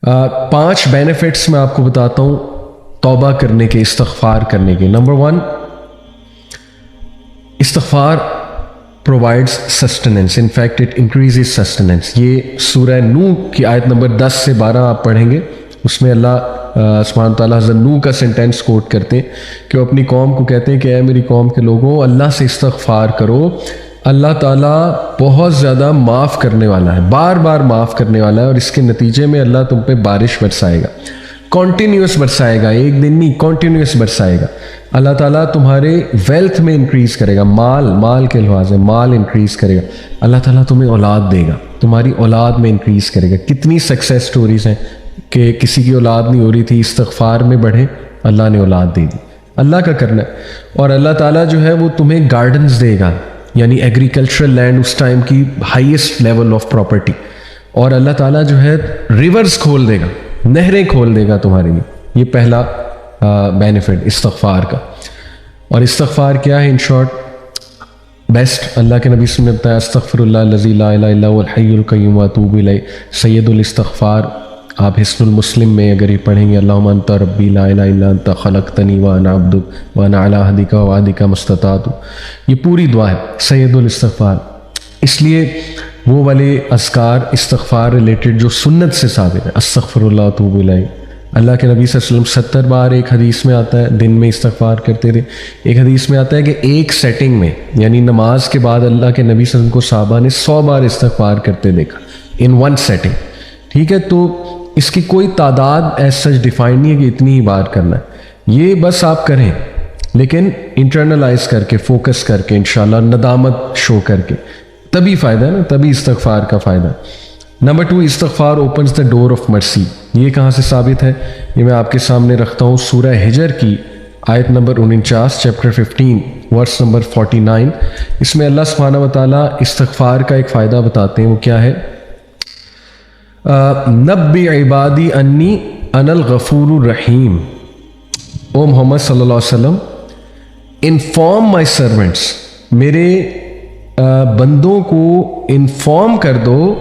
5 benefits میں آپ کو بتاتا ہوں توبہ کرنے کے، استغفار کرنے کے۔ نمبر 1، استغفار provides sustenance. In fact, it increases sustenance. یہ سورہ نوح کی آیت نمبر 10 سے 12 آپ پڑھیں گے، اس میں اللہ سبحانہ تعالیٰ حضرت نوح کا سینٹینس کوٹ کرتے ہیں کہ وہ اپنی قوم کو کہتے ہیں کہ اے میری قوم کے لوگوں، اللہ سے استغفار کرو، اللہ تعالیٰ بہت زیادہ معاف کرنے والا ہے، بار بار معاف کرنے والا ہے، اور اس کے نتیجے میں اللہ تم پہ بارش برسائے گا، کنٹینیوس برسائے گا، ایک دن نہیں، کنٹینیوس برسائے گا۔ اللہ تعالیٰ تمہارے ویلتھ میں انکریز کرے گا، مال کے لحاظ سے مال انکریز کرے گا، اللہ تعالیٰ تمہیں اولاد دے گا، تمہاری اولاد میں انکریز کرے گا۔ کتنی سکسیس سٹوریز ہیں کہ کسی کی اولاد نہیں ہو رہی تھی، استغفار میں بڑھے، اللہ نے اولاد دے دی، اللہ کا کرنا ہے۔ اور اللہ تعالیٰ جو ہے وہ تمہیں گارڈنز دے گا، یعنی ایگریکلچرل لینڈ اس ٹائم کی ہائیسٹ لیول آف پراپرٹی، اور اللہ تعالیٰ جو ہے ریورز کھول دے گا، نہریں کھول دے گا تمہارے لیے۔ یہ پہلا بینیفٹ استغفار کا۔ اور استغفار کیا ہے ان شارٹ؟ بیسٹ اللہ کے نبی صلی اللہ علیہ وسلم نے بتایا، استغفر اللہ الذی لا الہ الا هو الحی القیوم واتوب الیہ، سید الاستغفار۔ آپ حسن المسلم میں اگر یہ پڑھیں گے، اللہم انت ربی لا الہ الا انت خلقتنی وانا عبدک وانا علی عہدک ووعدک ما استطعت، یہ پوری دعا ہے سید الاستغفار۔ اس لیے وہ والے اذکار استغفار ریلیٹڈ جو سنت سے ثابت ہے، استغفر اللہ واتوب الیہ، اللہ کے نبی صلی اللہ علیہ وسلم 70 بار ایک حدیث میں آتا ہے دن میں استغفار کرتے تھے۔ ایک حدیث میں آتا ہے کہ ایک سیٹنگ میں، یعنی نماز کے بعد اللہ کے نبی صلی اللہ علیہ وسلم کو صحابہ نے 100 بار استغفار کرتے دیکھا، ان ون سیٹنگ۔ ٹھیک ہے، تو اس کی کوئی تعداد ایز سچ ڈیفائن نہیں ہے کہ اتنی ہی بار کرنا ہے، یہ بس آپ کریں، لیکن انٹرنلائز کر کے، فوکس کر کے، انشاءاللہ ندامت شو کر کے، تبھی فائدہ ہے نا، تبھی استغفار کا فائدہ ہے۔ نمبر 2، استغفار اوپنز دا ڈور آف مرسی۔ یہ کہاں سے ثابت ہے؟ یہ میں آپ کے سامنے رکھتا ہوں، سورہ ہجر کی آیت نمبر 49، چیپٹر 15 ورس نمبر 49۔ اس میں اللہ سبحانہ و تعالیٰ استغفار کا ایک فائدہ بتاتے ہیں، وہ کیا ہے؟ نبی عبادی انی انا الغفور الرحیم، او محمد صلی اللہ علیہ وسلم انفارم مائی سرونٹس، میرے بندوں کو انفارم کر دو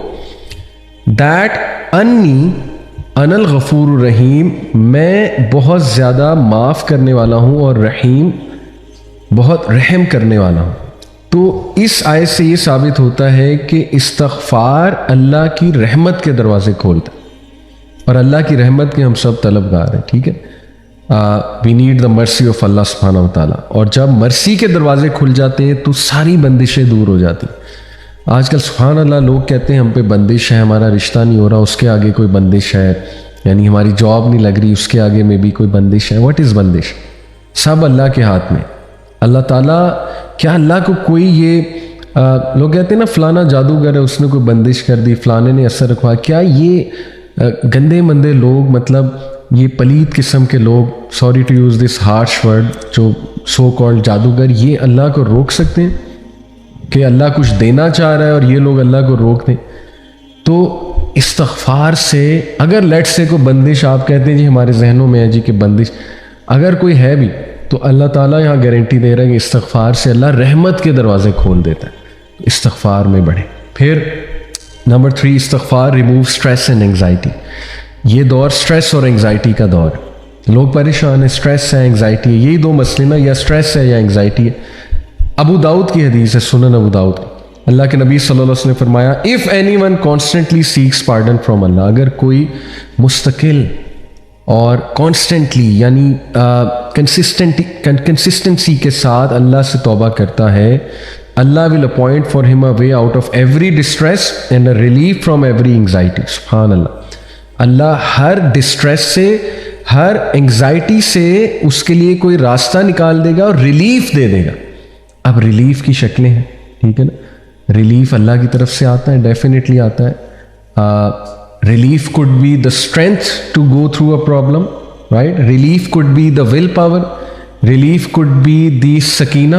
دیٹ انی انا الغفور الرحیم، میں بہت زیادہ معاف کرنے والا ہوں اور رحیم، بہت رحم کرنے والا ہوں۔ تو اس آیت سے یہ ثابت ہوتا ہے کہ استغفار اللہ کی رحمت کے دروازے کھولتا ہے، اور اللہ کی رحمت کے ہم سب طلبگار ہیں۔ ٹھیک ہے، we need the mercy of اللہ سبحانہ و تعالیٰ، اور جب مرسی کے دروازے کھل جاتے ہیں تو ساری بندشیں دور ہو جاتی ہیں۔ آج کل سبحان اللہ لوگ کہتے ہیں ہم پہ بندش ہے، ہمارا رشتہ نہیں ہو رہا، اس کے آگے کوئی بندش ہے، یعنی ہماری جاب نہیں لگ رہی، اس کے آگے میں بھی کوئی بندش ہے۔ واٹ از بندش؟ سب اللہ کے ہاتھ میں۔ اللہ تعالیٰ، کیا اللہ کو کوئی یہ لوگ کہتے ہیں نا فلانا جادوگر ہے، اس نے کوئی بندش کر دی، فلانے نے اثر رکھوا، کیا یہ گندے مندے لوگ، مطلب یہ پلید قسم کے لوگ، sorry to use this harsh word, جو سو کالڈ جادوگر، یہ اللہ کو روک سکتے ہیں کہ اللہ کچھ دینا چاہ رہا ہے اور یہ لوگ اللہ کو روک دیں؟ تو استغفار سے اگر لیٹ سے کوئی بندش آپ کہتے ہیں جی ہمارے ذہنوں میں ہے جی کہ بندش اگر کوئی ہے بھی، تو اللہ تعالیٰ یہاں گارنٹی دے رہا ہے کہ استغفار سے اللہ رحمت کے دروازے کھول دیتا ہے۔ استغفار میں بڑھے۔ پھر نمبر 3، استغفار ریموو اسٹریس اینڈ انگزائٹی۔ یہ دور اسٹریس اور انگزائٹی کا دور ہے، لوگ پریشان ہیں، اسٹریس ہے، انگزائٹی ہے، یہی دو مسئلے نا، یا اسٹریس ہے یا انگزائٹی ہے۔ ابو داؤد کی حدیث ہے، سنن ابو داؤد کی، اللہ کے نبی صلی اللہ علیہ وسلم نے فرمایا، if anyone constantly seeks pardon from Allah، اگر کوئی مستقل اور کانسٹنٹلی یعنی کنسسٹنسی کے ساتھ اللہ سے توبہ کرتا ہے، اللہ will appoint for him a way out of every distress and a relief from every anxiety۔ سبحان اللہ، اللہ ہر ڈسٹریس سے، ہر انگزائٹی سے اس کے لیے کوئی راستہ نکال دے گا اور ریلیف دے دے گا۔ اب ریلیف کی شکلیں ہیں، ٹھیک ہے نا، ریلیف اللہ کی طرف سے آتا ہے، ڈیفینیٹلی آتا ہے۔ Relief could be the strength to go through a problem, right? Relief could be the willpower, relief could be the Sakina,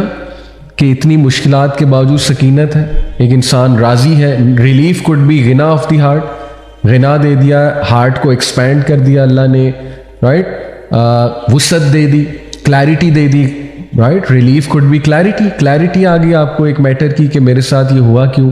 کہ اتنی مشکلات کے باوجود سکینت ہے، ایک انسان راضی ہے۔ ریلیف could be غنا آف دی ہارٹ، غنا دے دیا، ہارٹ کو ایکسپینڈ کر دیا اللہ نے، رائٹ، وسعت دے دی، کلیرٹی دے دی، right. Relief could be clarity, clarity آ گئی آپ کو ایک میٹر کی کہ میرے ساتھ یہ ہوا کیوں،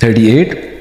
38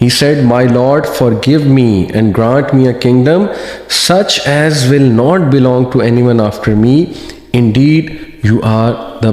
He said, My Lord, forgive me and grant me a kingdom such as will not belong to anyone after me. Indeed, you are the